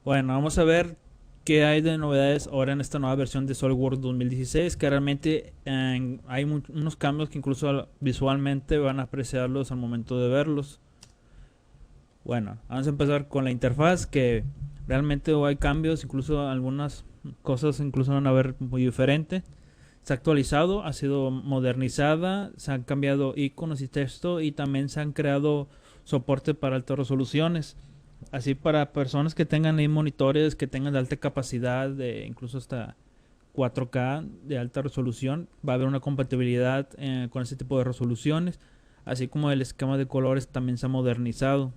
Bueno, vamos a ver qué hay de novedades ahora en esta nueva versión de SolidWorks 2016, que realmente hay unos cambios que incluso visualmente van a apreciarlos al momento de verlos. Bueno, vamos a empezar con la interfaz, que realmente hay cambios, incluso algunas cosas incluso van a ver muy diferente. Se ha actualizado, ha sido modernizada, se han cambiado iconos y texto y también se han creado soporte para altas resoluciones. Así para personas que tengan ahí monitores que tengan de alta capacidad, de incluso hasta 4K de alta resolución, va a haber una compatibilidad con ese tipo de resoluciones. Así como el esquema de colores también se ha modernizado,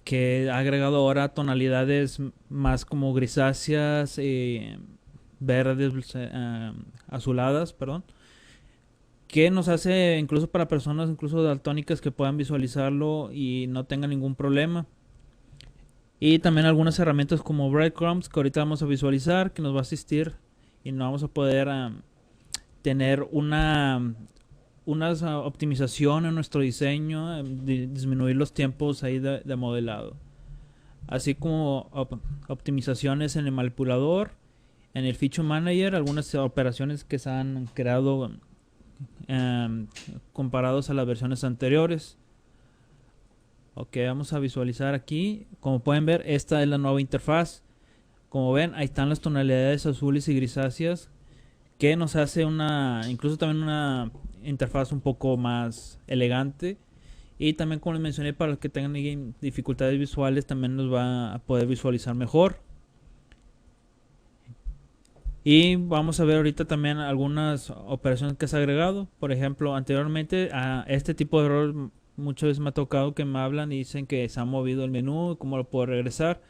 que ha agregado ahora tonalidades más como grisáceas, verdes, azuladas, perdón, que nos hace incluso para personas incluso daltónicas que puedan visualizarlo y no tengan ningún problema. Y también algunas herramientas como Breadcrumbs, que ahorita vamos a visualizar, que nos va a asistir y nos vamos a poder tener una optimización en nuestro diseño, disminuir los tiempos ahí de modelado, así como optimizaciones en el manipulador, en el Feature Manager, algunas operaciones que se han creado comparados a las versiones anteriores. Ok, vamos a visualizar aquí. Como pueden ver, esta es la nueva interfaz. Como ven, ahí están las tonalidades azules y grisáceas, que nos hace incluso también una interfaz un poco más elegante. Y también, como les mencioné, para los que tengan dificultades visuales, también nos va a poder visualizar mejor. Y vamos a ver ahorita también algunas operaciones que se ha agregado. Por ejemplo, anteriormente a este tipo de error muchas veces me ha tocado que me hablan y dicen que se ha movido el menú, cómo lo puedo regresar.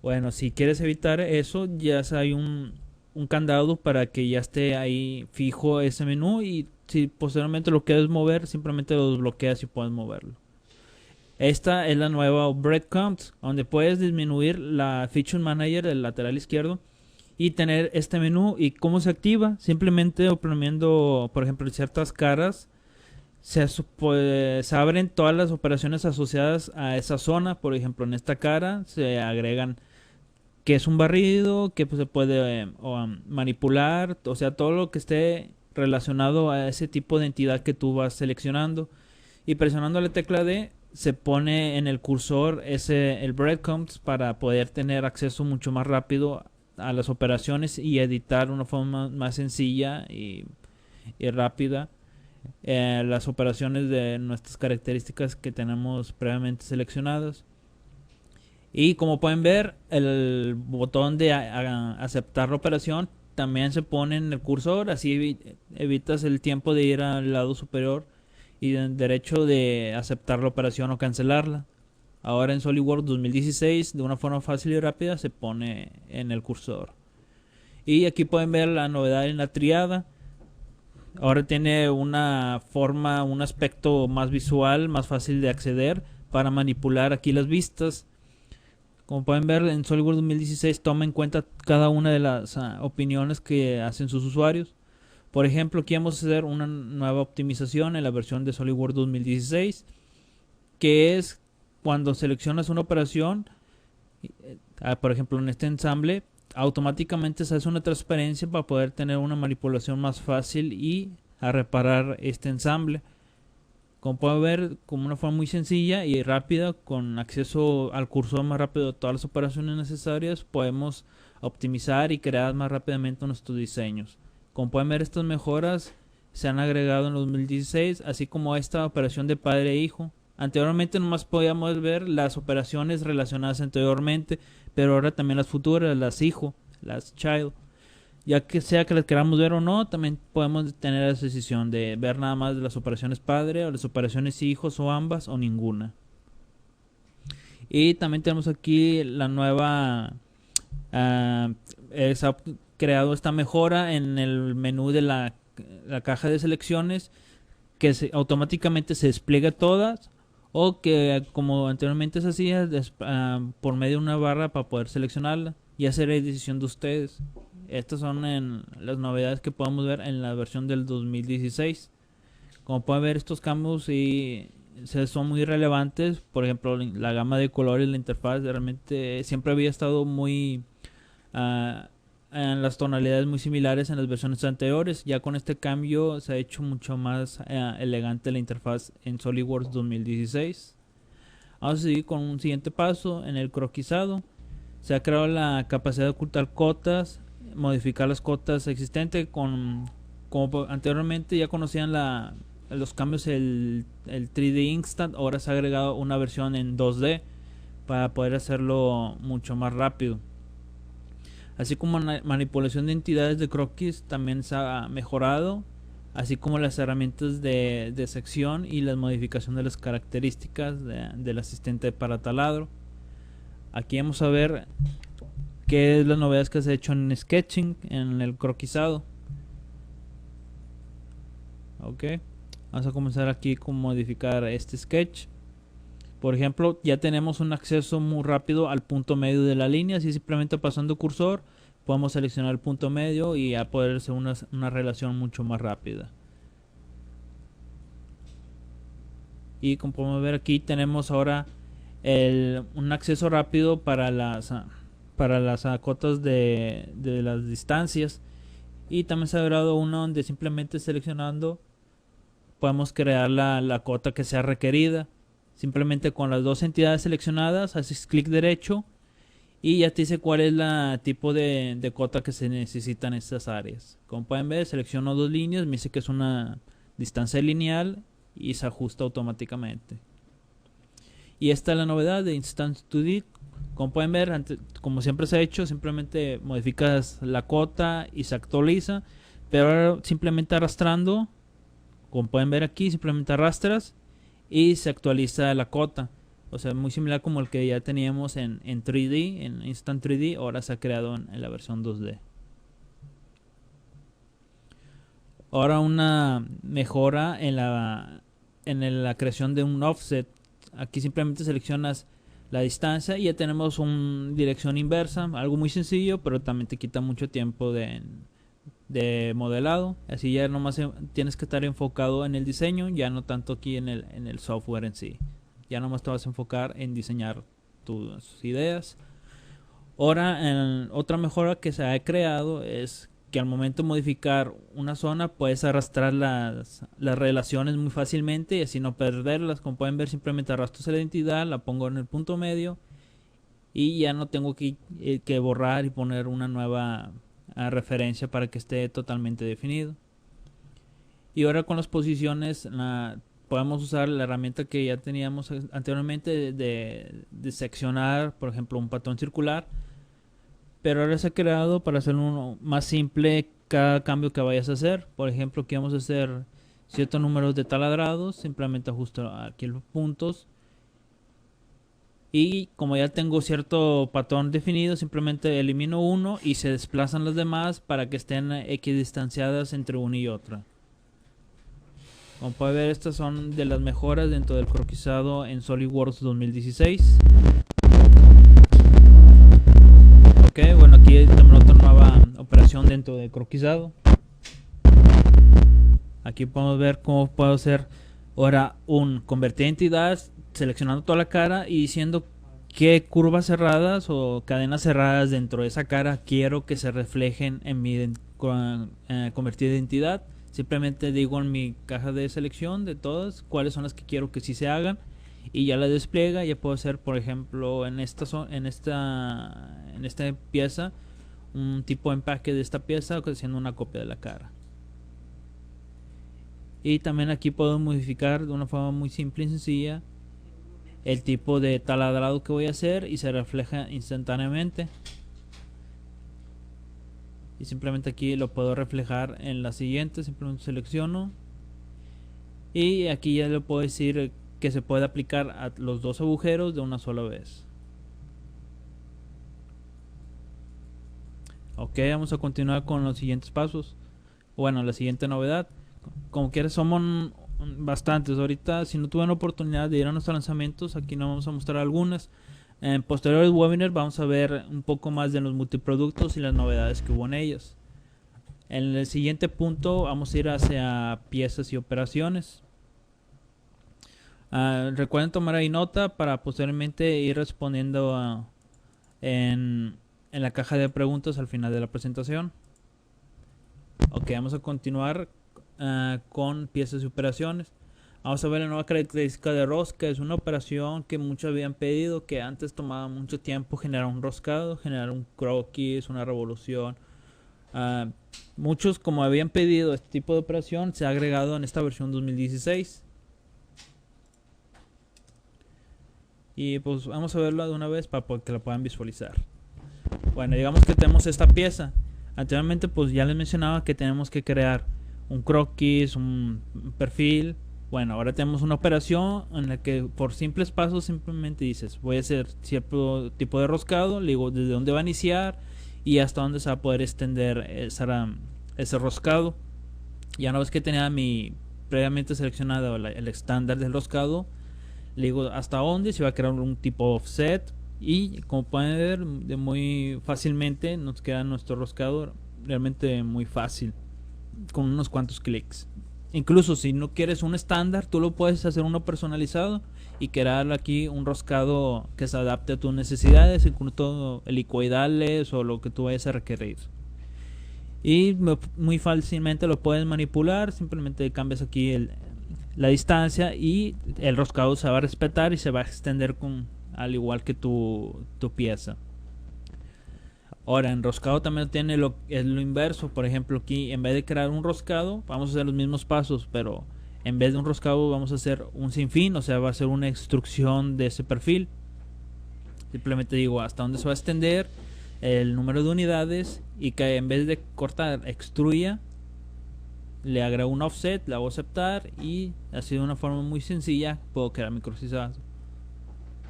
Bueno, si quieres evitar eso, ya hay un candado para que ya esté ahí fijo ese menú, y si posteriormente lo quieres mover, simplemente lo desbloqueas y puedes moverlo. Esta es la nueva Breadcrumbs, donde puedes disminuir la Feature Manager del lateral izquierdo y tener este menú. ¿Y cómo se activa? Simplemente oprimiendo, por ejemplo, ciertas caras, se abren todas las operaciones asociadas a esa zona. Por ejemplo, en esta cara se agregan que es un barrido, que pues, se puede manipular, o sea, todo lo que esté relacionado a ese tipo de entidad que tú vas seleccionando. Y presionando la tecla D se pone en el cursor el breadcrumbs, para poder tener acceso mucho más rápido a las operaciones y editar de una forma más sencilla y rápida las operaciones de nuestras características que tenemos previamente seleccionadas. Y como pueden ver, el botón de aceptar la operación también se pone en el cursor, así evitas el tiempo de ir al lado superior y el derecho de aceptar la operación o cancelarla. Ahora en SolidWorks 2016, de una forma fácil y rápida, se pone en el cursor. Y aquí pueden ver la novedad en la triada. Ahora tiene una forma, un aspecto más visual, más fácil de acceder para manipular aquí las vistas. Como pueden ver, en SolidWorks 2016 toma en cuenta cada una de las opiniones que hacen sus usuarios. Por ejemplo, aquí vamos a hacer una nueva optimización en la versión de SolidWorks 2016, que es cuando seleccionas una operación, por ejemplo en este ensamble, automáticamente se hace una transparencia para poder tener una manipulación más fácil y a reparar este ensamble. Como pueden ver, como una forma muy sencilla y rápida, con acceso al cursor más rápido de todas las operaciones necesarias, podemos optimizar y crear más rápidamente nuestros diseños. Como pueden ver, estas mejoras se han agregado en 2016, así como esta operación de padre e hijo. Anteriormente nomás podíamos ver las operaciones relacionadas anteriormente, pero ahora también las futuras, las hijo, las child. Ya que sea que las queramos ver o no, también podemos tener esa decisión de ver nada más las operaciones padre o las operaciones hijos, o ambas o ninguna. Y también tenemos aquí la nueva se ha creado esta mejora en el menú de la caja de selecciones, que automáticamente se despliega todas, o que como anteriormente se hacía por medio de una barra para poder seleccionarla. Y hacer decisión de ustedes. Estas son las novedades que podemos ver en la versión del 2016. Como pueden ver, estos cambios son muy relevantes. Por ejemplo, la gama de colores, la interfaz realmente siempre había estado muy en las tonalidades muy similares en las versiones anteriores. Ya con este cambio se ha hecho mucho más elegante la interfaz en SolidWorks 2016. Vamos a seguir con un siguiente paso en el croquisado. Se ha creado la capacidad de ocultar cotas, modificar las cotas existentes como anteriormente ya conocían los cambios el 3D Instant. Ahora se ha agregado una versión en 2D para poder hacerlo mucho más rápido. Así como la manipulación de entidades de croquis también se ha mejorado, así como las herramientas de sección y la modificación de las características del asistente para taladro. Aquí vamos a ver qué es las novedades que se ha hecho en Sketching, en el croquisado. Ok, vamos a comenzar aquí con modificar este sketch. Por ejemplo, ya tenemos un acceso muy rápido al punto medio de la línea. Así simplemente pasando cursor podemos seleccionar el punto medio y a poder hacer una relación mucho más rápida. Y como podemos ver aquí tenemos ahora un acceso rápido para las cotas de las distancias. Y también se ha agregado uno donde simplemente seleccionando podemos crear la cota que sea requerida. Simplemente con las dos entidades seleccionadas haces clic derecho y ya te dice cuál es el tipo de cota que se necesita en estas áreas. Como pueden ver, selecciono dos líneas, me dice que es una distancia lineal y se ajusta automáticamente. Y esta es la novedad de Instant 2D. Como pueden ver, como siempre se ha hecho, simplemente modificas la cota y se actualiza. Pero ahora simplemente arrastrando, como pueden ver aquí, simplemente arrastras y se actualiza la cota. O sea, muy similar como el que ya teníamos en 3D, en Instant 3D, ahora se ha creado en la versión 2D. Ahora una mejora en la creación de un offset. Aquí simplemente seleccionas la distancia y ya tenemos una dirección inversa, algo muy sencillo, pero también te quita mucho tiempo de modelado. Así ya nomás tienes que estar enfocado en el diseño, ya no tanto aquí en el software en sí. Ya nomás te vas a enfocar en diseñar tus ideas. Ahora, otra mejora que se ha creado es que al momento de modificar una zona puedes arrastrar las relaciones muy fácilmente y así no perderlas. Como pueden ver, simplemente arrastro la identidad, la pongo en el punto medio y ya no tengo que borrar y poner una nueva referencia para que esté totalmente definido. Y ahora con las posiciones podemos usar la herramienta que ya teníamos anteriormente de seccionar, por ejemplo, un patrón circular, pero ahora se ha creado para hacer uno más simple cada cambio que vayas a hacer. Por ejemplo, aquí vamos a hacer ciertos números de taladrados, simplemente ajusto aquí los puntos. Y como ya tengo cierto patrón definido, simplemente elimino uno y se desplazan las demás para que estén equidistanciadas entre una y otra. Como pueden ver, estas son de las mejoras dentro del croquisado en SolidWorks 2016. Ok, bueno, aquí también otra nueva operación dentro del croquisado. Aquí podemos ver cómo puedo hacer ahora convertir entidades, seleccionando toda la cara y diciendo qué curvas cerradas o cadenas cerradas dentro de esa cara quiero que se reflejen en mi convertida entidad. Simplemente digo en mi caja de selección de todas cuáles son las que quiero que sí se hagan y ya la despliega. Ya puedo hacer, por ejemplo, en esta pieza un tipo de empaque de esta pieza haciendo una copia de la cara. Y también aquí puedo modificar de una forma muy simple y sencilla el tipo de taladrado que voy a hacer y se refleja instantáneamente. Y simplemente aquí lo puedo reflejar en la siguiente. Simplemente selecciono y aquí ya le puedo decir que se puede aplicar a los dos agujeros de una sola vez. Ok, vamos a continuar con los siguientes pasos. Bueno, la siguiente novedad. Como quieras, somos bastantes. Ahorita, si no tuvieron oportunidad de ir a nuestros lanzamientos, aquí nos vamos a mostrar algunas. En posteriores webinars vamos a ver un poco más de los multiproductos y las novedades que hubo en ellos. En el siguiente punto vamos a ir hacia piezas y operaciones. Recuerden tomar ahí nota para posteriormente ir respondiendo en la caja de preguntas al final de la presentación. Ok, vamos a continuar con piezas y operaciones. Vamos a ver la nueva característica de rosca. Es una operación que muchos habían pedido, que antes tomaba mucho tiempo generar un roscado, generar un croquis, una revolución. Muchos, como habían pedido este tipo de operación, se ha agregado en esta versión 2016. Y pues vamos a verlo de una vez para que la puedan visualizar. Bueno, digamos que tenemos esta pieza. Anteriormente pues ya les mencionaba que tenemos que crear un croquis, un perfil. Bueno, ahora tenemos una operación en la que por simples pasos simplemente dices, voy a hacer cierto tipo de roscado, le digo desde dónde va a iniciar y hasta dónde se va a poder extender ese roscado. Ya una vez que tenía mi previamente seleccionado el estándar del roscado, le digo hasta dónde se va a crear un tipo offset y como pueden ver muy fácilmente nos queda nuestro roscado realmente muy fácil con unos cuantos clics. Incluso si no quieres un estándar, tú lo puedes hacer uno personalizado y crear aquí un roscado que se adapte a tus necesidades, incluso helicoidales o lo que tú vayas a requerir. Y muy fácilmente lo puedes manipular, simplemente cambias aquí la distancia y el roscado se va a respetar y se va a extender al igual que tu pieza. Ahora, en roscado también tiene lo inverso. Por ejemplo, aquí en vez de crear un roscado, vamos a hacer los mismos pasos, pero en vez de un roscado vamos a hacer un sinfín, o sea, va a ser una extrusión de ese perfil. Simplemente digo hasta dónde se va a extender, el número de unidades, y que en vez de cortar, extruya, le agrego un offset, la voy a aceptar y así de una forma muy sencilla puedo crear mi croquisado.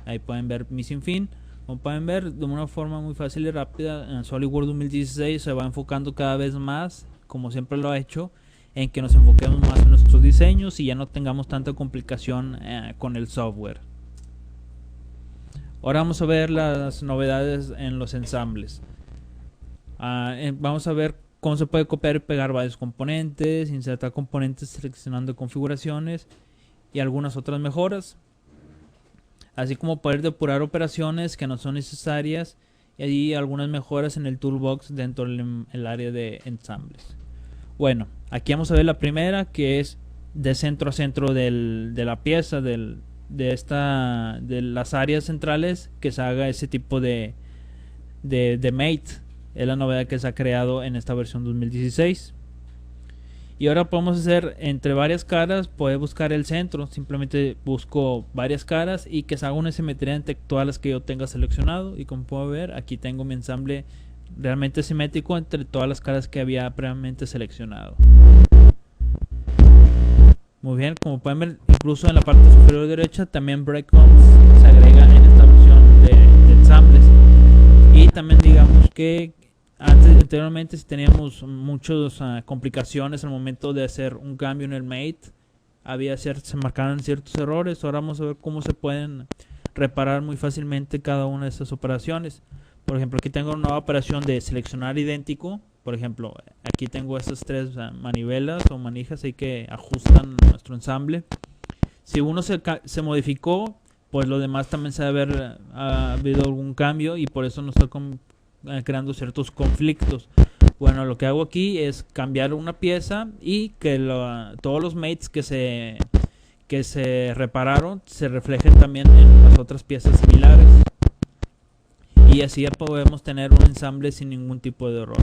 Ahí pueden ver mi sinfín. Como pueden ver, de una forma muy fácil y rápida, en SolidWorks 2016 se va enfocando cada vez más, como siempre lo ha hecho, en que nos enfoquemos más en nuestros diseños y ya no tengamos tanta complicación con el software. Ahora vamos a ver las novedades en los ensambles. Vamos a ver cómo se puede copiar y pegar varios componentes, insertar componentes seleccionando configuraciones y algunas otras mejoras, así como poder depurar operaciones que no son necesarias y allí algunas mejoras en el toolbox dentro del área de ensambles. Bueno, aquí vamos a ver la primera, que es de centro a centro de la pieza, de las áreas centrales, que se haga ese tipo de mate. Es la novedad que se ha creado en esta versión 2016. Y ahora podemos hacer entre varias caras, poder buscar el centro. Simplemente busco varias caras y que se haga una simetría entre todas las que yo tenga seleccionado. Y como puedo ver, aquí tengo mi ensamble realmente simétrico entre todas las caras que había previamente seleccionado. Muy bien, como pueden ver, incluso en la parte superior derecha también breadcrumbs se agregan en esta versión de ensambles. Y también digamos que anteriormente si teníamos muchas complicaciones al momento de hacer un cambio en el mate, se marcaban ciertos errores. Ahora vamos a ver cómo se pueden reparar muy fácilmente cada una de esas operaciones. Por ejemplo, aquí tengo una nueva operación de seleccionar idéntico. Por ejemplo, aquí tengo estas tres manivelas o manijas ahí que ajustan nuestro ensamble. Si uno se modificó, pues lo demás también se debe haber habido algún cambio y por eso nos está creando ciertos conflictos. Bueno, lo que hago aquí es cambiar una pieza y que todos los mates que se repararon se reflejen también en las otras piezas similares. Y así ya podemos tener un ensamble sin ningún tipo de error.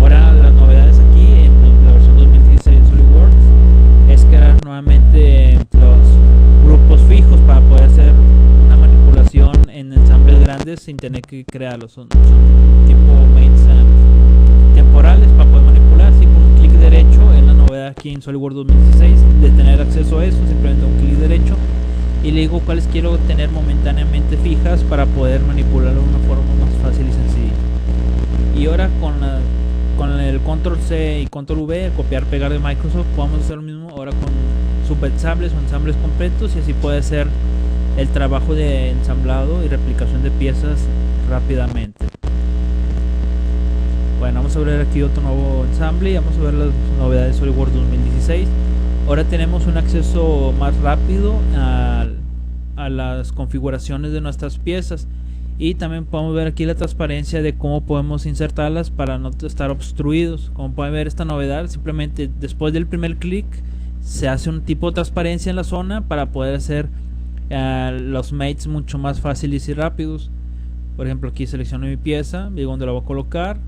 Ahora las novedades aquí en la versión 2016 de SolidWorks es crear nuevamente los grupos fijos para poder hacer una manipulación en ensambles grandes sin tener que crearlos. Son tipo mates temporales para poder manipular. Así con un clic derecho, es la novedad aquí en SolidWorks 2016 de tener acceso a eso. Simplemente un clic derecho y le digo cuáles quiero tener momentáneamente fijas para poder manipularlo de una forma más fácil y sencilla. Y ahora con el control C y control V, copiar pegar de Microsoft, podemos hacer lo mismo ahora con subensambles o ensambles completos y así puede ser el trabajo de ensamblado y replicación de piezas rápidamente. Bueno, vamos a ver aquí otro nuevo ensamble y vamos a ver las novedades de SolidWorks 2016. Ahora tenemos un acceso más rápido a las configuraciones de nuestras piezas, y también podemos ver aquí la transparencia de cómo podemos insertarlas para no estar obstruidos. Como pueden ver, esta novedad, simplemente después del primer clic se hace un tipo de transparencia en la zona para poder hacer los mates mucho más fáciles y rápidos. Por ejemplo, aquí selecciono mi pieza, digo dónde la voy a colocar,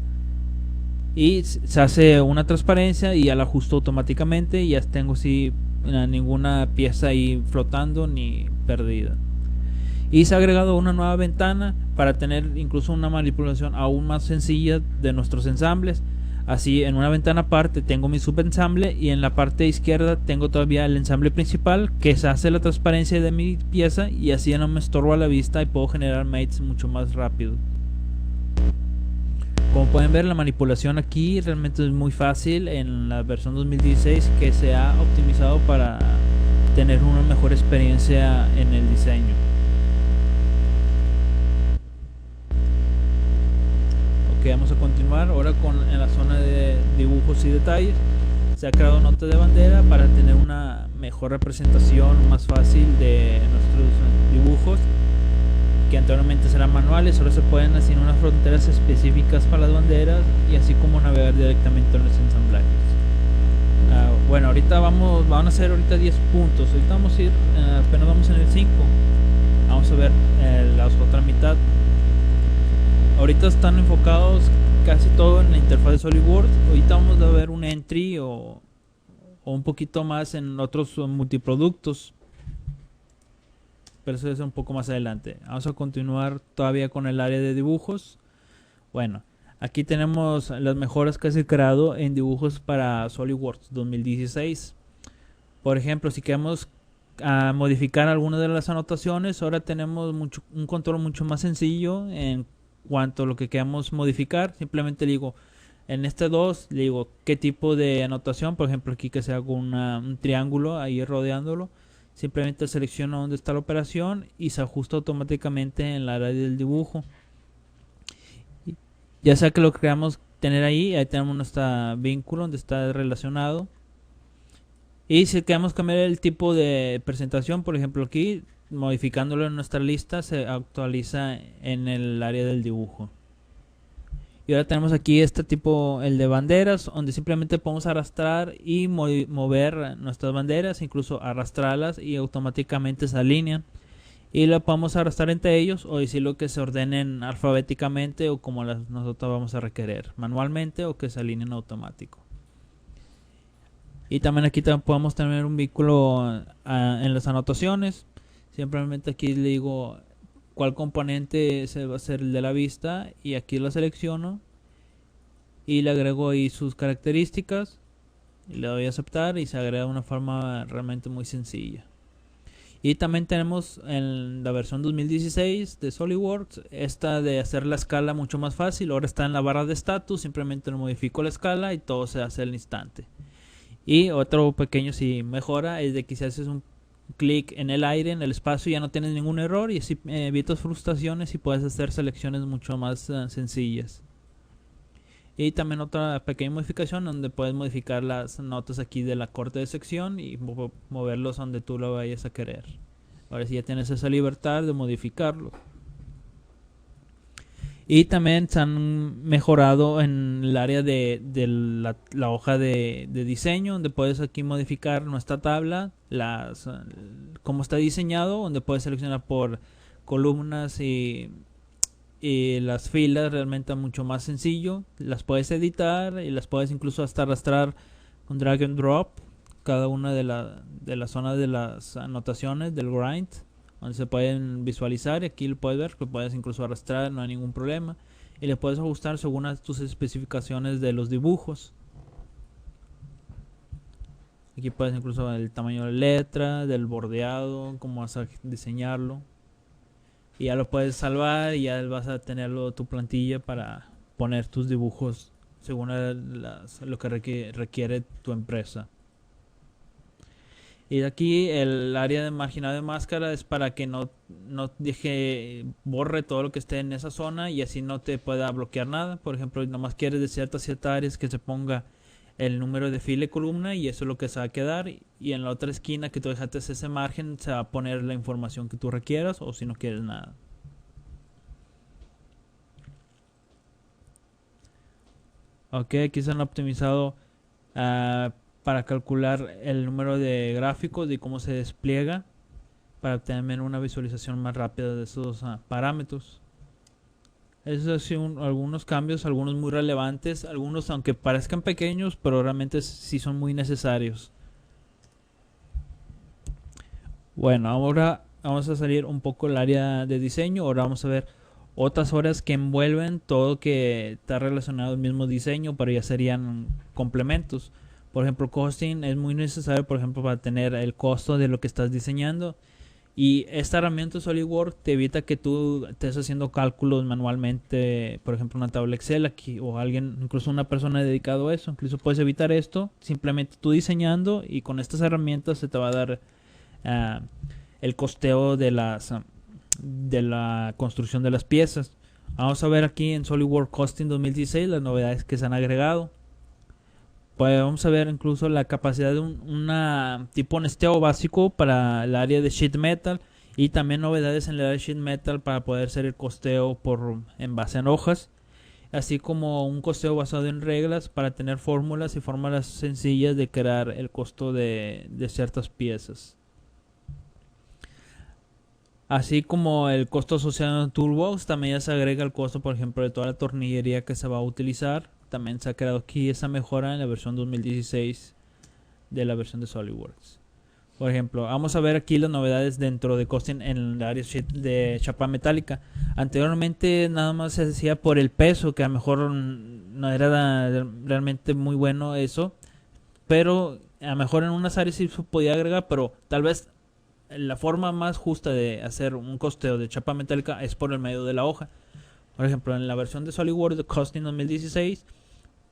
y se hace una transparencia y ya la ajusto automáticamente, y ya tengo así ninguna pieza ahí flotando ni perdida. Y se ha agregado una nueva ventana para tener incluso una manipulación aún más sencilla de nuestros ensambles. Así, en una ventana aparte tengo mi subensamble, y en la parte izquierda tengo todavía el ensamble principal, que se hace la transparencia de mi pieza, y así ya no me estorbo a la vista y puedo generar mates mucho más rápido. Como pueden ver, la manipulación aquí realmente es muy fácil en la versión 2016, que se ha optimizado para tener una mejor experiencia en el diseño. Ok, vamos a continuar ahora en la zona de dibujos y detalles. Se ha creado nota de bandera para tener una mejor representación más fácil de nuestros dibujos, que anteriormente eran manuales. Ahora se pueden hacer unas fronteras específicas para las banderas, y así como navegar directamente en los ensamblajes. Bueno, ahorita van a hacer ahorita 10 puntos. Ahorita vamos a ir, apenas vamos en el 5. Vamos a ver la otra mitad. Ahorita están enfocados casi todo en la interfaz de SolidWorks. Ahorita vamos a ver un entry o un poquito más en otros multiproductos, pero eso es un poco más adelante. Vamos a continuar todavía con el área de dibujos. Bueno, aquí tenemos las mejoras que se han creado en dibujos para SolidWorks 2016. Por ejemplo, si queremos modificar algunas de las anotaciones, ahora tenemos un control mucho más sencillo en cuanto a lo que queramos modificar. Simplemente le digo, en este 2, le digo qué tipo de anotación. Por ejemplo, aquí que sea con un triángulo ahí rodeándolo. Simplemente selecciono dónde está la operación y se ajusta automáticamente en la área del dibujo. Ya sea que lo queramos tener ahí tenemos nuestro vínculo donde está relacionado. Y si queremos cambiar el tipo de presentación, por ejemplo aquí, modificándolo en nuestra lista, se actualiza en el área del dibujo. Y ahora tenemos aquí este tipo, el de banderas, donde simplemente podemos arrastrar y mover nuestras banderas, incluso arrastrarlas, y automáticamente se alinean. Y la podemos arrastrar entre ellos, o decirlo que se ordenen alfabéticamente, o como nosotros vamos a requerir, manualmente, o que se alineen automático. Y también aquí podemos tener un vínculo en las anotaciones. Simplemente aquí le digo cuál componente se va a ser el de la vista, y aquí lo selecciono y le agrego ahí sus características y le doy a aceptar, y se agrega de una forma realmente muy sencilla. Y también tenemos en la versión 2016 de SolidWorks esta de hacer la escala mucho más fácil. Ahora está en la barra de status, simplemente modifico la escala y todo se hace al instante. Y otro pequeño mejora es de que si haces un clic en el aire, en el espacio, ya no tienes ningún error, y así evitas frustraciones y puedes hacer selecciones mucho más sencillas. Y también otra pequeña modificación donde puedes modificar las notas aquí de la corte de sección y moverlos donde tú lo vayas a querer. Ahora sí ya tienes esa libertad de modificarlo. Y también se han mejorado en el área de la hoja de diseño, donde puedes aquí modificar nuestra tabla, cómo está diseñado, donde puedes seleccionar por columnas y las filas, realmente mucho más sencillo. Las puedes editar y las puedes incluso hasta arrastrar con drag and drop cada una de las zonas de las anotaciones del grind, donde se pueden visualizar. Y aquí lo puedes ver, lo puedes incluso arrastrar, no hay ningún problema, y le puedes ajustar según tus especificaciones de los dibujos. Aquí puedes incluso el tamaño de la letra, del bordeado, cómo vas a diseñarlo, y ya lo puedes salvar y ya vas a tenerlo tu plantilla para poner tus dibujos según lo que requiere tu empresa. Y de aquí el área de marginado de máscara es para que no borre todo lo que esté en esa zona, y así no te pueda bloquear nada. Por ejemplo, nomás quieres de ciertas áreas que se ponga el número de fila y columna, y eso es lo que se va a quedar. Y en la otra esquina que tú dejaste ese margen se va a poner la información que tú requieras, o si no quieres nada. Ok, aquí se han optimizado para calcular el número de gráficos y cómo se despliega, para tener una visualización más rápida de esos parámetros. Esos son algunos cambios, algunos muy relevantes, algunos aunque parezcan pequeños, pero realmente sí son muy necesarios. Bueno, ahora vamos a salir un poco del área de diseño. Ahora vamos a ver otras áreas que envuelven todo que está relacionado al mismo diseño, pero ya serían complementos. Por ejemplo, costing es muy necesario, por ejemplo, para tener el costo de lo que estás diseñando. Y esta herramienta SolidWorks te evita que tú estés haciendo cálculos manualmente, por ejemplo, una tabla Excel aquí, o alguien, incluso una persona dedicado a eso. Incluso puedes evitar esto simplemente tú diseñando, y con estas herramientas se te va a dar el costeo de la construcción de las piezas. Vamos a ver aquí en SolidWorks Costing 2016 las novedades que se han agregado. Pues vamos a ver incluso la capacidad de una tipo nesteo básico para el área de sheet metal, y también novedades en el área de sheet metal para poder hacer el costeo en base en hojas, así como un costeo basado en reglas para tener fórmulas y fórmulas sencillas de crear el costo de ciertas piezas. Así como el costo asociado en Toolbox, también ya se agrega el costo, por ejemplo, de toda la tornillería que se va a utilizar. También se ha creado aquí esa mejora en la versión 2016 de la versión de SolidWorks. Por ejemplo, vamos a ver aquí las novedades dentro de costing en el área de chapa metálica. Anteriormente nada más se hacía por el peso, que a lo mejor no era realmente muy bueno eso, pero a lo mejor en unas áreas sí se podía agregar, pero tal vez la forma más justa de hacer un costeo de chapa metálica es por el medio de la hoja. Por ejemplo, en la versión de SolidWorks de Costing 2016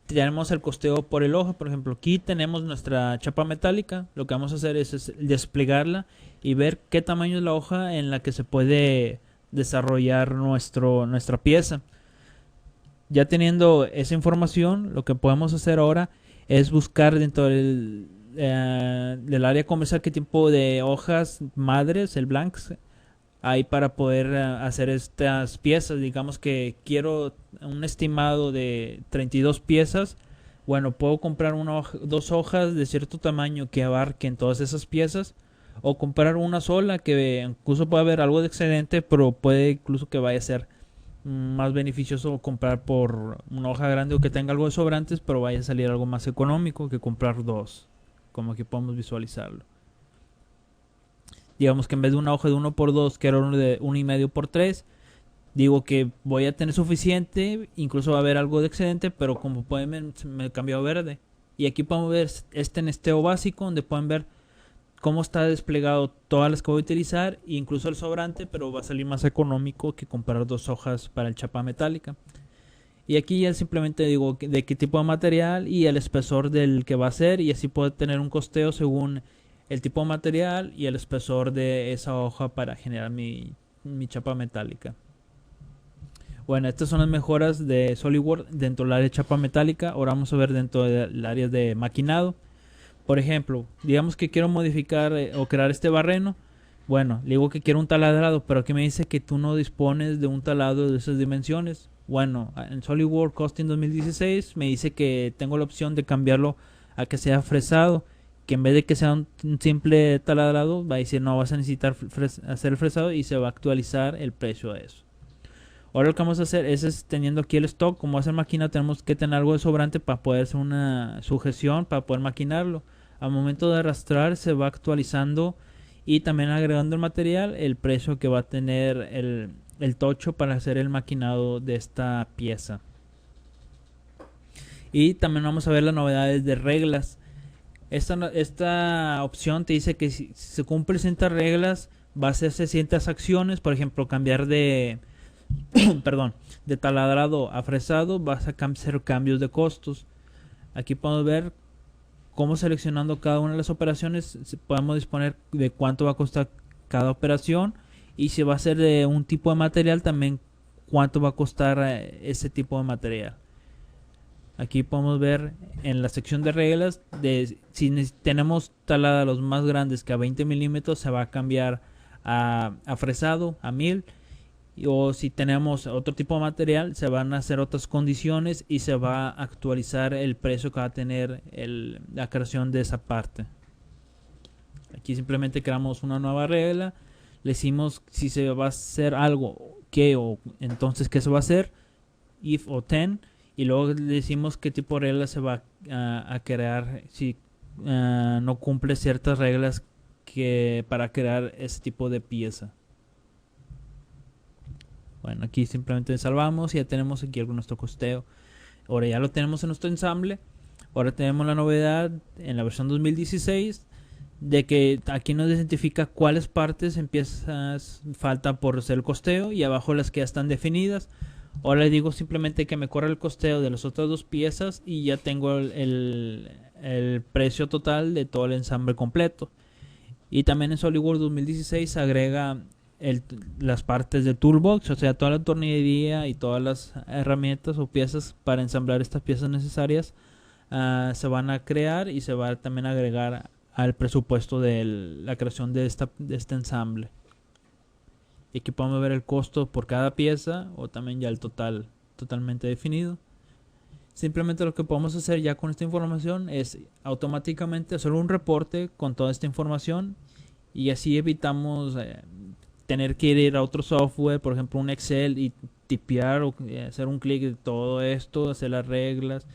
tenemos el costeo por el hoja. Por ejemplo, aquí tenemos nuestra chapa metálica. Lo que vamos a hacer es desplegarla y ver qué tamaño es la hoja en la que se puede desarrollar nuestra pieza. Ya teniendo esa información, lo que podemos hacer ahora es buscar dentro del área comercial qué tipo de hojas madres, el blanks, hay para poder hacer estas piezas. Digamos que quiero un estimado de 32 piezas. Bueno, puedo comprar dos hojas de cierto tamaño que abarquen todas esas piezas, o comprar una sola que incluso puede haber algo de excedente, pero puede incluso que vaya a ser más beneficioso comprar por una hoja grande, o que tenga algo de sobrantes, pero vaya a salir algo más económico que comprar dos, como aquí podemos visualizarlo. Digamos que en vez de una hoja de 1x2, que era uno de 1,5x3, digo que voy a tener suficiente, incluso va a haber algo de excedente, pero como pueden ver, me cambió a verde. Y aquí podemos ver este nesteo básico, donde pueden ver cómo está desplegado todas las que voy a utilizar, e incluso el sobrante, pero va a salir más económico que comprar dos hojas para el chapa metálica. Y aquí ya simplemente digo de qué tipo de material y el espesor del que va a ser, y así puedo tener un costeo según el tipo de material y el espesor de esa hoja para generar mi chapa metálica. Bueno, estas son las mejoras de SolidWorks dentro del área de chapa metálica. Ahora vamos a ver dentro del área de maquinado. Por ejemplo, digamos que quiero modificar o crear este barreno. Bueno, le digo que quiero un taladrado, pero aquí me dice que tú no dispones de un taladro de esas dimensiones. Bueno, en SolidWorks Costing 2016 me dice que tengo la opción de cambiarlo a que sea fresado, que en vez de que sea un simple taladrado, va a decir no, vas a necesitar hacer el fresado, y se va a actualizar el precio de eso. Ahora lo que vamos a hacer es teniendo aquí el stock, como va a ser máquina, tenemos que tener algo de sobrante para poder hacer una sujeción, para poder maquinarlo. Al momento de arrastrar se va actualizando, y también agregando el material, el precio que va a tener el tocho para hacer el maquinado de esta pieza. Y también vamos a ver las novedades de reglas. Esta opción te dice que si se cumplen ciertas reglas, va a hacerse ciertas acciones. Por ejemplo, cambiar de de taladrado a fresado, vas a hacer cambios de costos. Aquí podemos ver cómo, seleccionando cada una de las operaciones, podemos disponer de cuánto va a costar cada operación, y si va a ser de un tipo de material, también cuánto va a costar ese tipo de material. Aquí podemos ver en la sección de reglas de si tenemos talada los más grandes que a 20 milímetros se va a cambiar a fresado a 1000, o si tenemos otro tipo de material se van a hacer otras condiciones y se va a actualizar el precio que va a tener la creación de esa parte. Aquí simplemente creamos una nueva regla, le decimos si se va a hacer algo, qué, o entonces qué se va a hacer, if o then, y luego le decimos qué tipo de regla se va a crear si no cumple ciertas reglas para crear ese tipo de pieza. Bueno, aquí simplemente salvamos y ya tenemos aquí nuestro costeo. Ahora ya lo tenemos en nuestro ensamble. Ahora tenemos la novedad en la versión 2016 de que aquí nos identifica cuáles partes faltan por hacer el costeo y abajo las que ya están definidas. Ahora le digo simplemente que me corra el costeo de las otras dos piezas y ya tengo el precio total de todo el ensamble completo. Y también en SolidWorks 2016 agrega las partes de Toolbox, o sea, toda la tornillería y todas las herramientas o piezas para ensamblar estas piezas necesarias se van a crear y se va a también agregar al presupuesto de la creación de este ensamble. Y aquí podemos ver el costo por cada pieza o también ya el total totalmente definido. Simplemente lo que podemos hacer ya con esta información es automáticamente hacer un reporte con toda esta información y así evitamos tener que ir a otro software, por ejemplo un Excel, y tipear o hacer un clic de todo esto, hacer las reglas.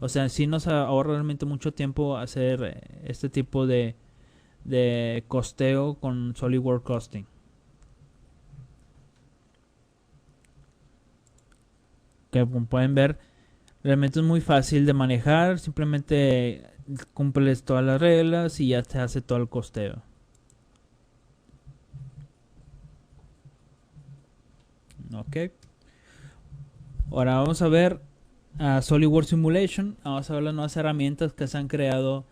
O sea, sí nos ahorra realmente mucho tiempo hacer este tipo de costeo con SolidWorks Costing. Que como pueden ver, realmente es muy fácil de manejar, simplemente cumples todas las reglas y ya te hace todo el costeo. Ok. Ahora vamos a ver SolidWorks Simulation. Vamos a ver las nuevas herramientas que se han creado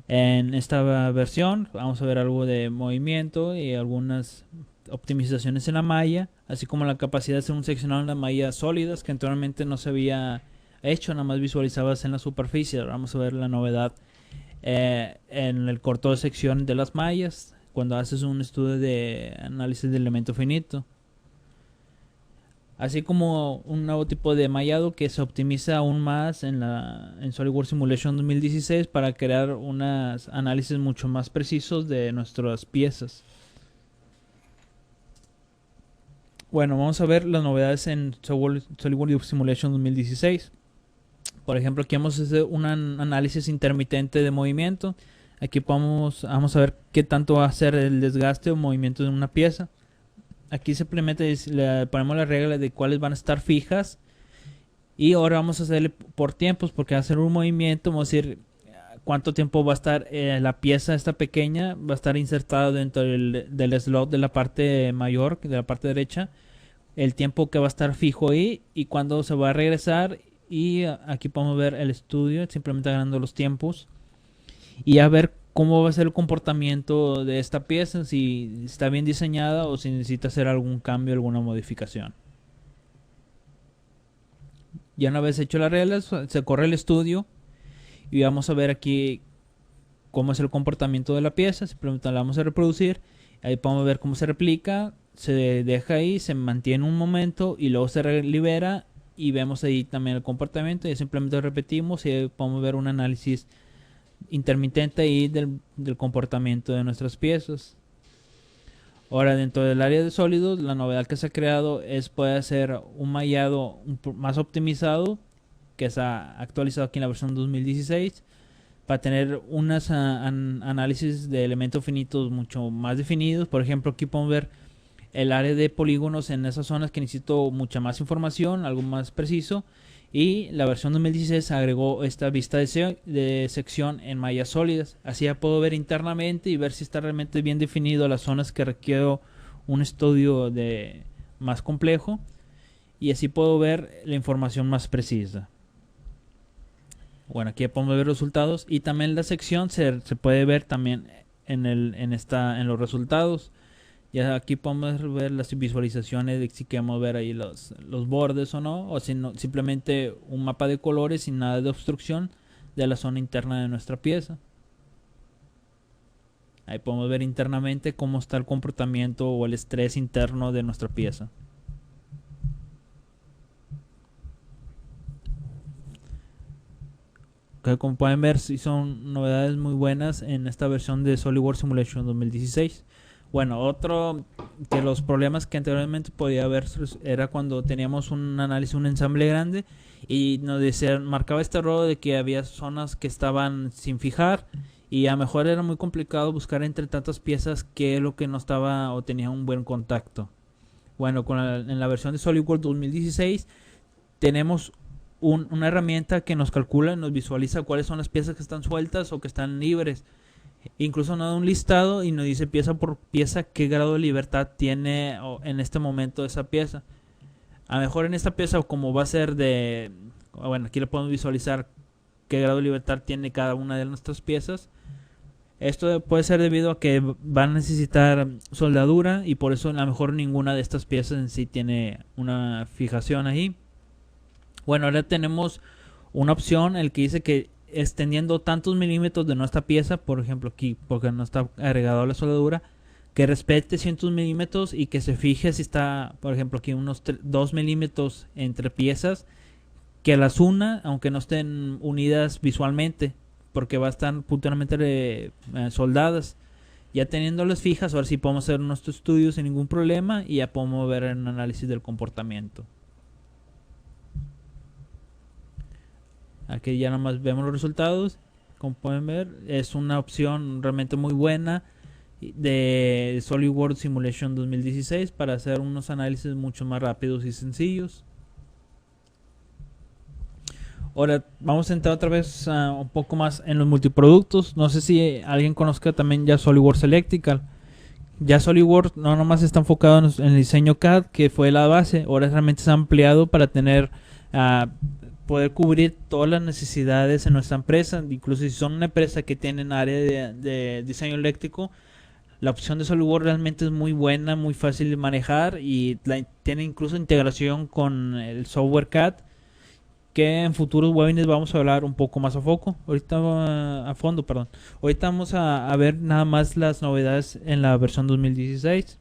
en esta versión. Vamos a ver algo de movimiento y algunas optimizaciones en la malla, así como la capacidad de hacer un seccionado en las mallas sólidas que anteriormente no se había hecho, nada más visualizabas en la superficie. Ahora vamos a ver la novedad en el corto de sección de las mallas cuando haces un estudio de análisis de elemento finito, así como un nuevo tipo de mallado que se optimiza aún más en SolidWorks Simulation 2016 para crear unos análisis mucho más precisos de nuestras piezas. Bueno, vamos a ver las novedades en SolidWorks Simulation 2016. Por ejemplo, aquí vamos a hacer un análisis intermitente de movimiento. Aquí vamos a ver qué tanto va a ser el desgaste o movimiento de una pieza. Aquí simplemente le ponemos la regla de cuáles van a estar fijas. Y ahora vamos a hacerle por tiempos, porque va a ser un movimiento. Vamos a decir cuánto tiempo va a estar la pieza esta pequeña. Va a estar insertada dentro del slot de la parte mayor, de la parte derecha. El tiempo que va a estar fijo ahí y cuándo se va a regresar. Y aquí podemos ver el estudio, simplemente ganando los tiempos. Y a ver cómo va a ser el comportamiento de esta pieza, si está bien diseñada o si necesita hacer algún cambio, alguna modificación. Ya una vez hecho las reglas, se corre el estudio y vamos a ver aquí cómo es el comportamiento de la pieza. Simplemente la vamos a reproducir. Ahí podemos ver cómo se replica, se deja ahí, se mantiene un momento y luego se libera y vemos ahí también el comportamiento y simplemente repetimos y podemos ver un análisis intermitente ahí del comportamiento de nuestras piezas. Ahora, dentro del área de sólidos, la novedad que se ha creado es poder hacer un mallado más optimizado, que se ha actualizado aquí en la versión 2016, para tener unos análisis de elementos finitos mucho más definidos. Por ejemplo, aquí podemos ver el área de polígonos en esas zonas que necesito mucha más información, algo más preciso. Y la versión 2016 agregó esta vista de sección en mallas sólidas. Así ya puedo ver internamente y ver si está realmente bien definido las zonas que requiero un estudio más complejo. Y así puedo ver la información más precisa. Bueno, aquí ya podemos ver los resultados. Y también la sección se puede ver también en los resultados. Ya aquí podemos ver las visualizaciones de si queremos ver ahí los bordes o no, o si no, simplemente un mapa de colores sin nada de obstrucción de la zona interna de nuestra pieza. Ahí podemos ver internamente cómo está el comportamiento o el estrés interno de nuestra pieza. Que como pueden ver, sí son novedades muy buenas en esta versión de SolidWorks Simulation 2016. Bueno, otro de los problemas que anteriormente podía haber era cuando teníamos un análisis, un ensamble grande y nos decía, marcaba este error de que había zonas que estaban sin fijar y a lo mejor era muy complicado buscar entre tantas piezas qué es lo que no estaba o tenía un buen contacto. Bueno, en la versión de SolidWorks 2016 tenemos una herramienta que nos calcula, nos visualiza cuáles son las piezas que están sueltas o que están libres. Incluso nos da un listado y nos dice pieza por pieza qué grado de libertad tiene en este momento esa pieza. A lo mejor en esta pieza, como va a ser de... Bueno, aquí le podemos visualizar qué grado de libertad tiene cada una de nuestras piezas. Esto puede ser debido a que va a necesitar soldadura y por eso a lo mejor ninguna de estas piezas en sí tiene una fijación ahí. Bueno, ahora tenemos una opción, el que dice que extendiendo tantos milímetros de nuestra pieza, por ejemplo aquí, porque no está agregado la soldadura, que respete 100 milímetros y que se fije si está, por ejemplo aquí unos 2 milímetros entre piezas, que las una, aunque no estén unidas visualmente, porque va a estar puntualmente soldadas. Ya teniéndolas fijas, ahora sí podemos hacer nuestros estudios sin ningún problema y ya podemos ver el análisis del comportamiento. Aquí ya nomás vemos los resultados. Como pueden ver, es una opción realmente muy buena de SolidWorks Simulation 2016 para hacer unos análisis mucho más rápidos y sencillos. Ahora vamos a entrar otra vez un poco más en los multiproductos. No sé si alguien conozca también ya SolidWorks Electrical. Ya SolidWorks no nomás está enfocado en el diseño CAD, que fue la base. Ahora realmente se ha ampliado para tener poder cubrir todas las necesidades en nuestra empresa. Incluso si son una empresa que tienen área de diseño eléctrico, la opción de SolidWorks realmente es muy buena, muy fácil de manejar y tiene incluso integración con el software CAD, que en futuros webinars vamos a hablar un poco más a fondo. Ahorita vamos a ver nada más las novedades en la versión 2016.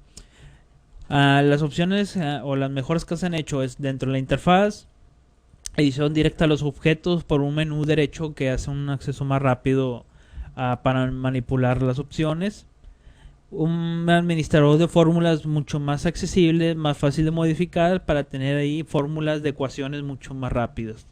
Las opciones o las mejoras que se han hecho es dentro de la interfaz, edición directa a los objetos por un menú derecho que hace un acceso más rápido para manipular las opciones. Un administrador de fórmulas mucho más accesible, más fácil de modificar para tener ahí fórmulas de ecuaciones mucho más rápidas.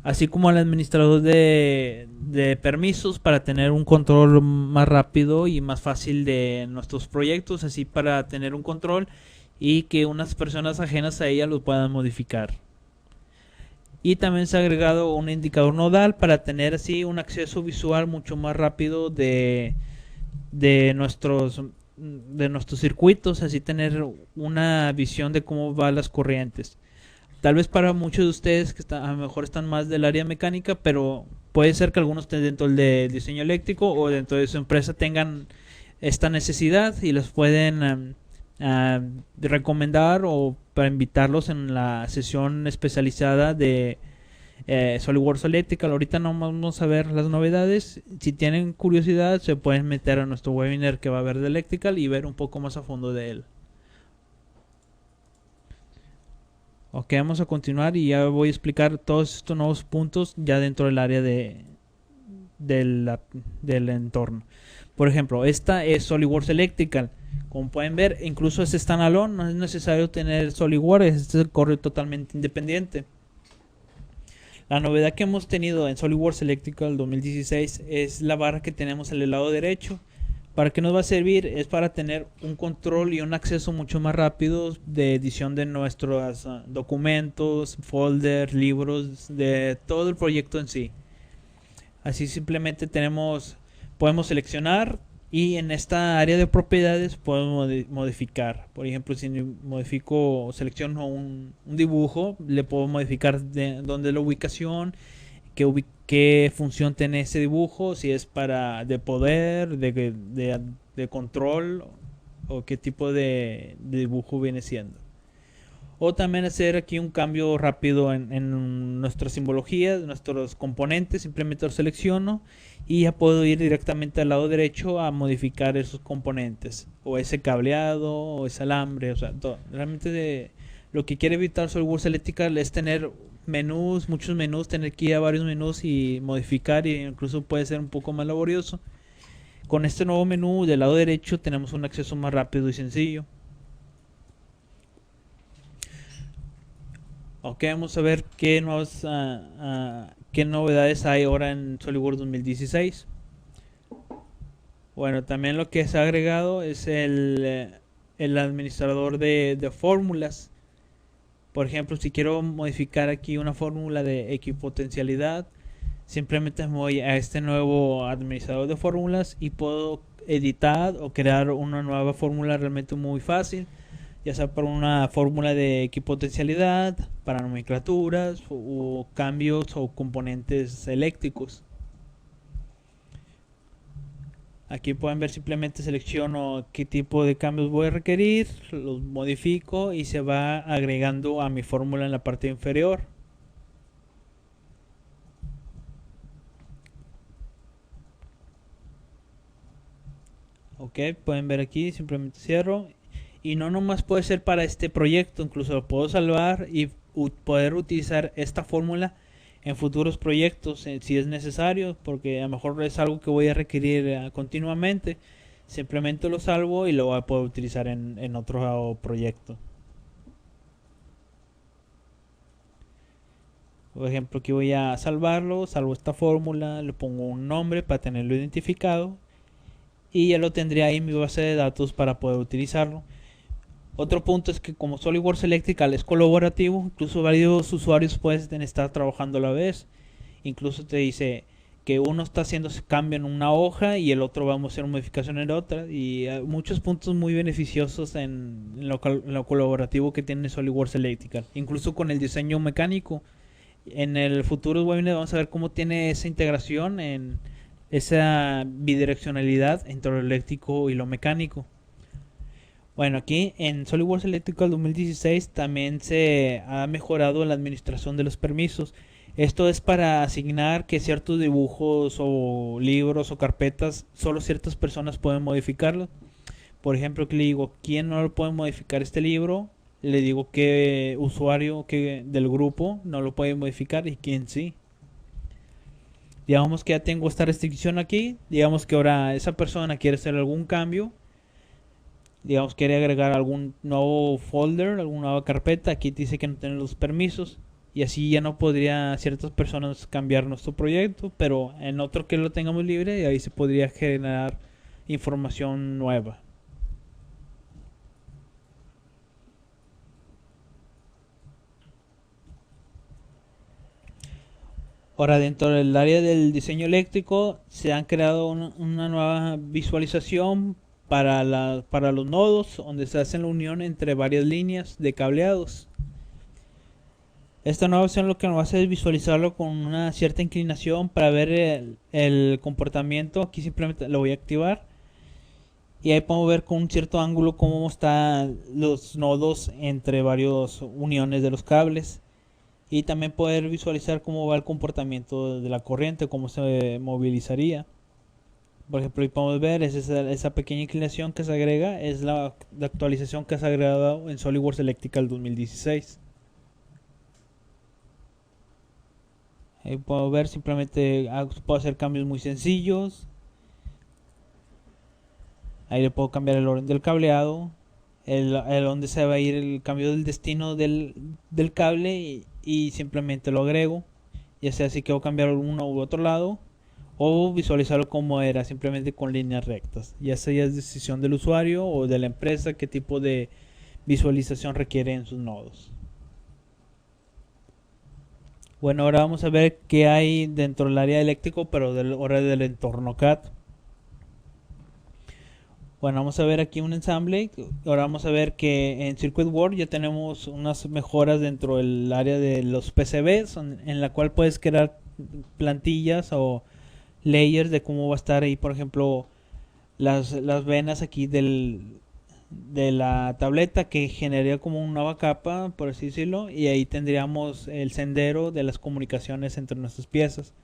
Así como el administrador de permisos para tener un control más rápido y más fácil de nuestros proyectos, así para tener un control y que unas personas ajenas a ella lo puedan modificar. Y también se ha agregado un indicador nodal para tener así un acceso visual mucho más rápido de nuestros circuitos, así tener una visión de cómo van las corrientes. Tal vez para muchos de ustedes que a lo mejor están más del área mecánica, pero puede ser que algunos estén dentro del diseño eléctrico o dentro de su empresa tengan esta necesidad y les pueden recomendar o para invitarlos en la sesión especializada de SolidWorks Electrical. Ahorita no vamos a ver las novedades. Si tienen curiosidad se pueden meter a nuestro webinar que va a haber de Electrical y ver un poco más a fondo de él. Ok, vamos a continuar y ya voy a explicar todos estos nuevos puntos ya dentro del área del entorno. Por ejemplo, esta es SolidWorks Electrical. Como pueden ver, incluso es standalone, no es necesario tener SolidWorks, este corre totalmente independiente. La novedad que hemos tenido en SolidWorks Electrical 2016 es la barra que tenemos en el lado derecho. ¿Para qué nos va a servir? Es para tener un control y un acceso mucho más rápido de edición de nuestros documentos, folders, libros, de todo el proyecto en sí. Así simplemente podemos seleccionar y en esta área de propiedades podemos modificar. Por ejemplo, si selecciono un dibujo, le puedo modificar dónde es la ubicación, qué función tiene ese dibujo, si es para de poder, de control, o qué tipo de dibujo viene siendo. O también hacer aquí un cambio rápido en nuestras simbologías, nuestros componentes. Simplemente lo selecciono y ya puedo ir directamente al lado derecho a modificar esos componentes, o ese cableado, o ese alambre, o sea, todo. Realmente lo que quiere evitar SolidWorks Electrical es tener menús, muchos menús, tener que ir a varios menús y modificar, y incluso puede ser un poco más laborioso. Con este nuevo menú del lado derecho tenemos un acceso más rápido y sencillo. Ok, vamos a ver qué novedades hay ahora en SolidWorks 2016. Bueno, también lo que se ha agregado es el administrador de fórmulas. Por ejemplo, si quiero modificar aquí una fórmula de equipotencialidad, simplemente me voy a este nuevo administrador de fórmulas y puedo editar o crear una nueva fórmula realmente muy fácil, ya sea para una fórmula de equipotencialidad, para nomenclaturas o cambios o componentes eléctricos. Aquí pueden ver, simplemente selecciono qué tipo de cambios voy a requerir, los modifico y se va agregando a mi fórmula en la parte inferior. Ok, pueden ver aquí, simplemente cierro. Y no nomás puede ser para este proyecto, incluso lo puedo salvar y poder utilizar esta fórmula en futuros proyectos si es necesario, porque a lo mejor es algo que voy a requerir continuamente. Simplemente lo salvo y lo voy a poder utilizar en otro proyecto. Por ejemplo, aquí voy a salvarlo, salvo esta fórmula, le pongo un nombre para tenerlo identificado y ya lo tendría ahí en mi base de datos para poder utilizarlo. Otro punto es que como SolidWorks Electrical es colaborativo, incluso varios usuarios pueden estar trabajando a la vez. Incluso te dice que uno está haciendo ese cambio en una hoja y el otro vamos a hacer una modificación en otra. Y hay muchos puntos muy beneficiosos en lo colaborativo que tiene SolidWorks Electrical. Incluso con el diseño mecánico. En el futuro webinar vamos a ver cómo tiene esa integración, en esa bidireccionalidad entre lo eléctrico y lo mecánico. Bueno, aquí en SolidWorks Electrical 2016 también se ha mejorado la administración de los permisos. Esto es para asignar que ciertos dibujos o libros o carpetas solo ciertas personas pueden modificarlos. Por ejemplo, que le digo quién no lo puede modificar este libro, le digo qué usuario del grupo no lo puede modificar y quién sí. Digamos que ya tengo esta restricción aquí. Digamos que ahora esa persona quiere hacer algún cambio. Digamos, quiere agregar algún nuevo folder, alguna nueva carpeta. Aquí dice que no tiene los permisos. Y así ya no podría ciertas personas cambiar nuestro proyecto. Pero en otro que lo tengamos libre, y ahí se podría generar información nueva. Ahora, dentro del área del diseño eléctrico se han creado una nueva visualización para los nodos, donde se hace la unión entre varias líneas de cableados. Esta nueva opción lo que nos hace es visualizarlo con una cierta inclinación para ver el comportamiento. Aquí simplemente lo voy a activar y ahí podemos ver con un cierto ángulo cómo están los nodos entre varias uniones de los cables. Y también poder visualizar cómo va el comportamiento de la corriente, cómo se movilizaría. Por ejemplo, ahí podemos ver esa pequeña inclinación que se agrega, es la actualización que se ha agregado en SolidWorks Electrical 2016. Ahí puedo ver, simplemente puedo hacer cambios muy sencillos. Ahí le puedo cambiar el orden del cableado, el donde se va a ir el cambio del destino del cable y simplemente lo agrego, ya sea si quiero cambiar uno u otro lado o visualizarlo como era, simplemente con líneas rectas. Ya esa ya es decisión del usuario o de la empresa qué tipo de visualización requiere en sus nodos. Bueno, ahora vamos a ver qué hay dentro del área eléctrico, pero ahora del entorno CAD. Bueno, vamos a ver aquí un ensamble. Ahora vamos a ver que en Circuit Board ya tenemos unas mejoras dentro del área de los PCBs, en la cual puedes crear plantillas o layers de cómo va a estar ahí, por ejemplo, las venas aquí de la tableta, que generaría como una nueva capa, por así decirlo, y ahí tendríamos el sendero de las comunicaciones entre nuestras piezas.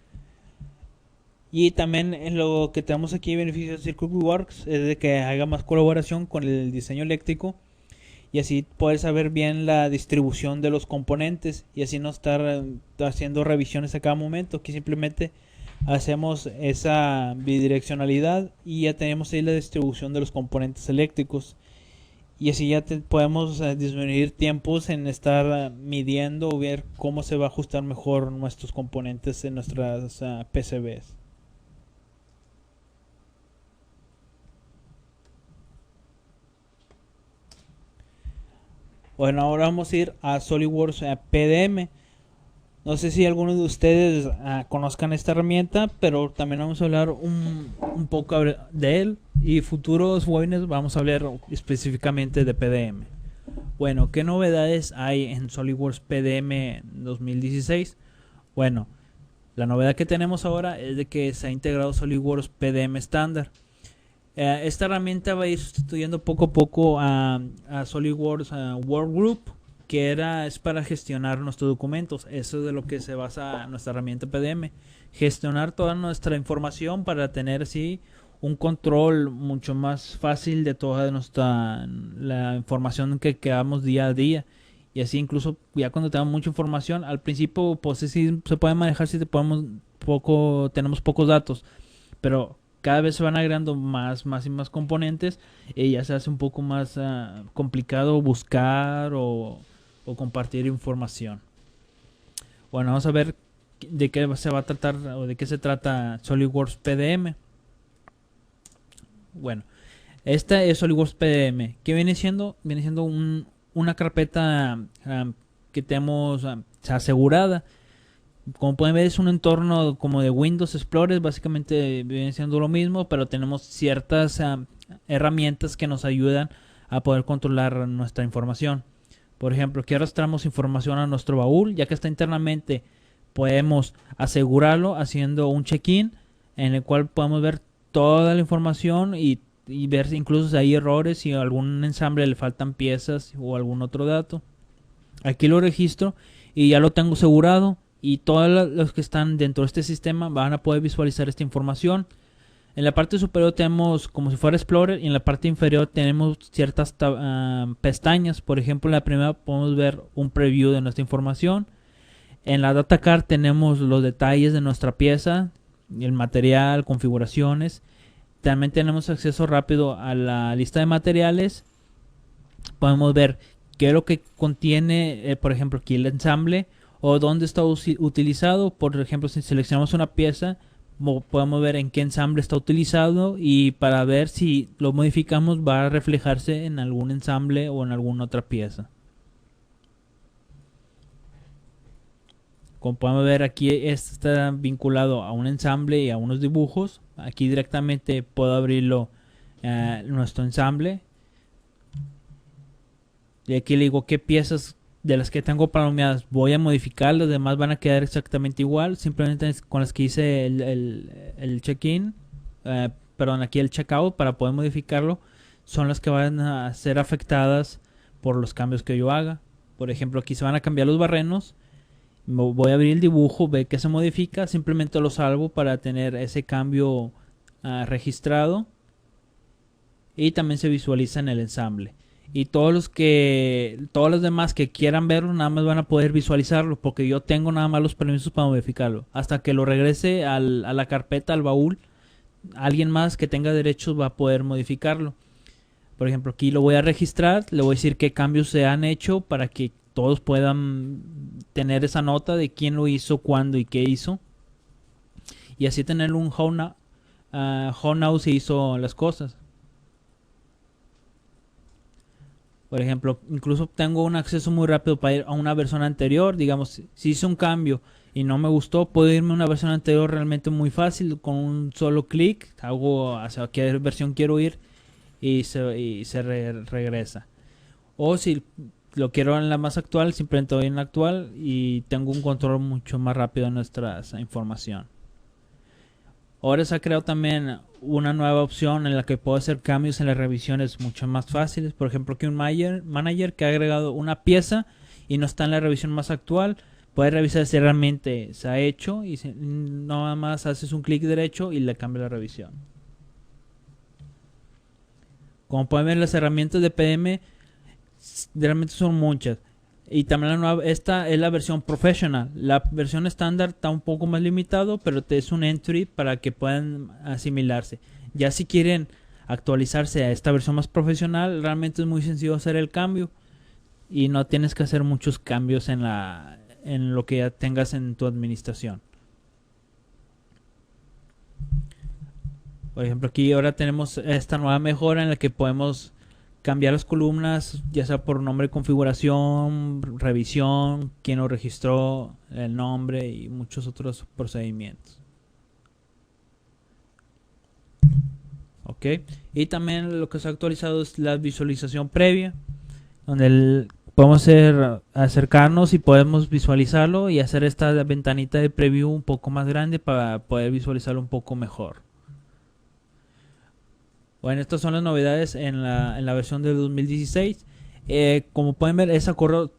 Y también en lo que tenemos aquí beneficio de CircuitWorks es de que haga más colaboración con el diseño eléctrico y así poder saber bien la distribución de los componentes y así no estar haciendo revisiones a cada momento, que simplemente hacemos esa bidireccionalidad y ya tenemos ahí la distribución de los componentes eléctricos y así ya podemos disminuir tiempos en estar midiendo o ver cómo se va a ajustar mejor nuestros componentes en nuestras PCBs. Bueno, ahora vamos a ir a SolidWorks PDM. No sé si algunos de ustedes conozcan esta herramienta, pero también vamos a hablar un poco de él. Y futuros webinars vamos a hablar específicamente de PDM. Bueno, ¿qué novedades hay en SolidWorks PDM 2016? Bueno, la novedad que tenemos ahora es de que se ha integrado SolidWorks PDM estándar. Esta herramienta va a ir sustituyendo poco a poco a SolidWorks Workgroup, que es para gestionar nuestros documentos. Eso es de lo que se basa nuestra herramienta PDM. Gestionar toda nuestra información para tener así un control mucho más fácil de toda la información que creamos día a día. Y así incluso ya cuando tenemos mucha información, al principio pues sí se puede manejar si tenemos pocos datos, pero cada vez se van agregando más y más componentes y ya se hace un poco más complicado buscar o compartir información. Bueno, vamos a ver de qué se va a tratar o de qué se trata SolidWorks PDM. Bueno, esta es SolidWorks PDM. ¿Qué viene siendo? Viene siendo una carpeta que tenemos asegurada. Como pueden ver, es un entorno como de Windows Explorer, básicamente viene siendo lo mismo, pero tenemos ciertas herramientas que nos ayudan a poder controlar nuestra información. Por ejemplo, aquí arrastramos información a nuestro baúl, ya que está internamente, podemos asegurarlo haciendo un check-in en el cual podemos ver toda la información y ver incluso si hay errores, si a algún ensamble le faltan piezas o algún otro dato. Aquí lo registro y ya lo tengo asegurado. Y todos los que están dentro de este sistema van a poder visualizar esta información. En la parte superior tenemos como si fuera Explorer y en la parte inferior tenemos ciertas pestañas. Por ejemplo, en la primera podemos ver un preview de nuestra información. En la Data Card tenemos los detalles de nuestra pieza, el material, configuraciones. También tenemos acceso rápido a la lista de materiales. Podemos ver qué es lo que contiene, por ejemplo, aquí el ensamble o dónde está utilizado. Por ejemplo, si seleccionamos una pieza, podemos ver en qué ensamble está utilizado y para ver si lo modificamos va a reflejarse en algún ensamble o en alguna otra pieza. Como podemos ver, aquí está vinculado a un ensamble y a unos dibujos. Aquí directamente puedo abrirlo nuestro ensamble y aquí le digo qué piezas de las que tengo palomeadas voy a modificar, las demás van a quedar exactamente igual, simplemente con las que hice el check-in, perdón, aquí el checkout para poder modificarlo, son las que van a ser afectadas por los cambios que yo haga. Por ejemplo, aquí se van a cambiar los barrenos, voy a abrir el dibujo, ve que se modifica, simplemente lo salvo para tener ese cambio registrado y también se visualiza en el ensamble. Y todos los demás que quieran verlo nada más van a poder visualizarlo porque yo tengo nada más los permisos para modificarlo. Hasta que lo regrese a la carpeta, al baúl, alguien más que tenga derechos va a poder modificarlo. Por ejemplo, aquí lo voy a registrar, le voy a decir qué cambios se han hecho para que todos puedan tener esa nota de quién lo hizo, cuándo y qué hizo. Y así tener un how now se hizo las cosas. Por ejemplo, incluso tengo un acceso muy rápido para ir a una versión anterior. Digamos, si hice un cambio y no me gustó, puedo irme a una versión anterior realmente muy fácil. Con un solo clic, hago hacia qué versión quiero ir y se regresa. O si lo quiero en la más actual, simplemente doy en la actual y tengo un control mucho más rápido de nuestra información. Ahora se ha creado también una nueva opción en la que puedo hacer cambios en las revisiones mucho más fáciles. Por ejemplo, que un manager que ha agregado una pieza y no está en la revisión más actual, puede revisar si realmente se ha hecho y nada más haces un clic derecho y le cambia la revisión. Como pueden ver, las herramientas de PM realmente son muchas. Y también esta es la versión professional. La versión estándar está un poco más limitado, pero te es un entry para que puedan asimilarse. Ya si quieren actualizarse a esta versión más profesional, realmente es muy sencillo hacer el cambio y no tienes que hacer muchos cambios en lo que ya tengas en tu administración. Por ejemplo, aquí ahora tenemos esta nueva mejora en la que podemos cambiar las columnas, ya sea por nombre de configuración, revisión, quién lo registró, el nombre y muchos otros procedimientos. Ok, y también lo que se ha actualizado es la visualización previa, donde podemos acercarnos y podemos visualizarlo y hacer esta ventanita de preview un poco más grande para poder visualizarlo un poco mejor. Bueno, estas son las novedades en la versión de 2016. Como pueden ver, esa corre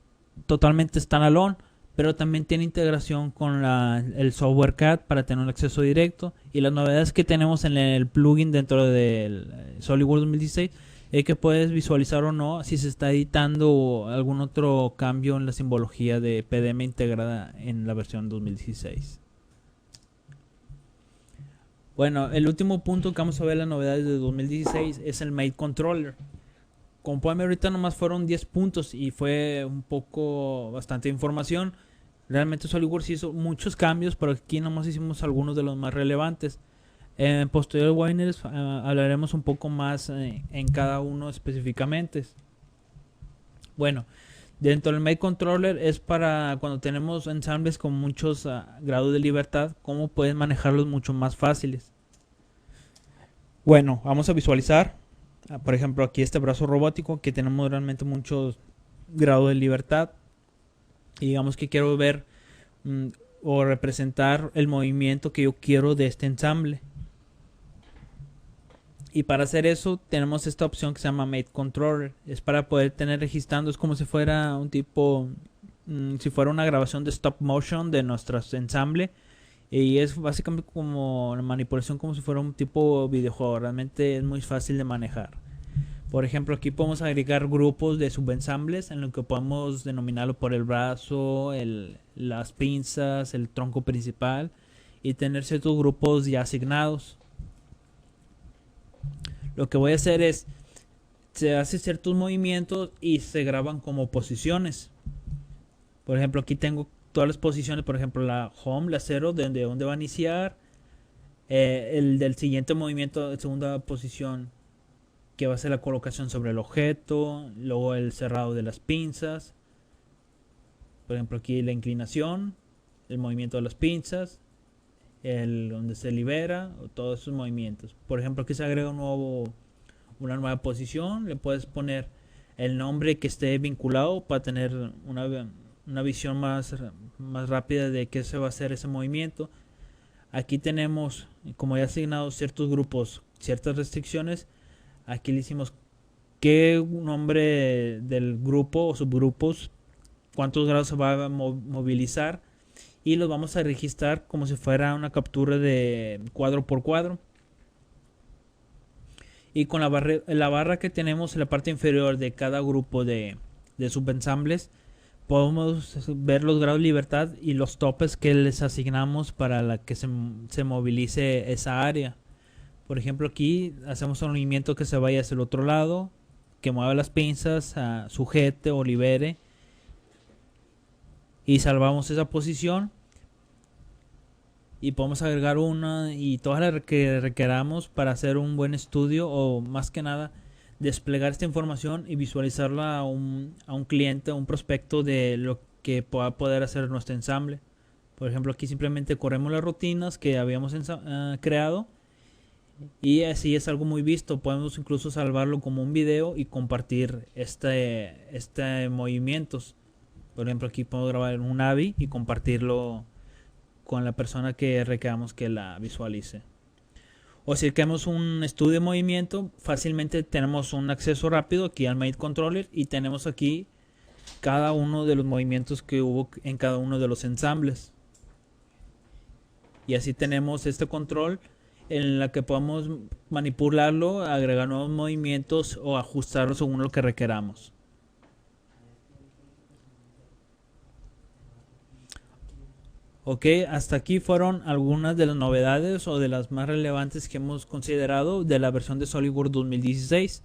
totalmente standalone, pero también tiene integración con el software CAD para tener un acceso directo. Y las novedades que tenemos en el plugin dentro del SolidWorks 2016 es que puedes visualizar o no si se está editando algún otro cambio en la simbología de PDM integrada en la versión 2016. Bueno, el último punto que vamos a ver las novedades de 2016 es el Made Controller. Como pueden ver, ahorita nomás fueron 10 puntos y fue bastante información. Realmente SolidWorks hizo muchos cambios, pero aquí nomás hicimos algunos de los más relevantes. En posteriores webinars hablaremos un poco más en cada uno específicamente. Bueno, dentro del Made Controller es para cuando tenemos ensambles con muchos grados de libertad, cómo pueden manejarlos mucho más fáciles. Bueno, vamos a visualizar, por ejemplo, aquí este brazo robótico que tenemos realmente muchos grados de libertad. Y digamos que quiero ver o representar el movimiento que yo quiero de este ensamble. Y para hacer eso tenemos esta opción que se llama Made Controller. Es para poder tener registrando, es como si fuera un tipo, si fuera una grabación de stop motion de nuestro ensamble. Y es básicamente como la manipulación como si fuera un tipo videojuego. Realmente es muy fácil de manejar. Por ejemplo, aquí podemos agregar grupos de subensambles en lo que podemos denominarlo por el brazo, las pinzas, el tronco principal y tener ciertos grupos ya asignados. Lo que voy a hacer es, se hace ciertos movimientos y se graban como posiciones. Por ejemplo, aquí tengo todas las posiciones, por ejemplo, la home, la 0, de dónde va a iniciar. El del siguiente movimiento de segunda posición, que va a ser la colocación sobre el objeto. Luego el cerrado de las pinzas. Por ejemplo, aquí la inclinación, el movimiento de las pinzas, donde se libera, todos esos movimientos. Por ejemplo, aquí se agrega una nueva posición, le puedes poner el nombre que esté vinculado para tener una visión más rápida de qué se va a hacer ese movimiento. Aquí tenemos, como ya asignado ciertos grupos, ciertas restricciones. Aquí le hicimos qué nombre del grupo o subgrupos, cuántos grados se va a movilizar, y los vamos a registrar como si fuera una captura de cuadro por cuadro. Y con la barra que tenemos en la parte inferior de cada grupo de subensambles, podemos ver los grados de libertad y los topes que les asignamos para que se movilice esa área. Por ejemplo, aquí hacemos un movimiento que se vaya hacia el otro lado, que mueva las pinzas, sujete o libere, y salvamos esa posición. Y podemos agregar una y todas las que requeramos para hacer un buen estudio, o más que nada desplegar esta información y visualizarla a un cliente, a un prospecto, de lo que pueda poder hacer nuestro ensamble. Por ejemplo, aquí simplemente corremos las rutinas que habíamos creado Y así es algo muy visto. Podemos incluso salvarlo como un video y compartir este movimientos. Por ejemplo, aquí podemos grabar un AVI y compartirlo con la persona que requeramos que la visualice. O si queremos un estudio de movimiento, fácilmente tenemos un acceso rápido aquí al Made Controller y tenemos aquí cada uno de los movimientos que hubo en cada uno de los ensambles. Y así tenemos este control en la que podemos manipularlo, agregar nuevos movimientos o ajustarlo según lo que requeramos. Ok, hasta aquí fueron algunas de las novedades o de las más relevantes que hemos considerado de la versión de SolidWorks 2016.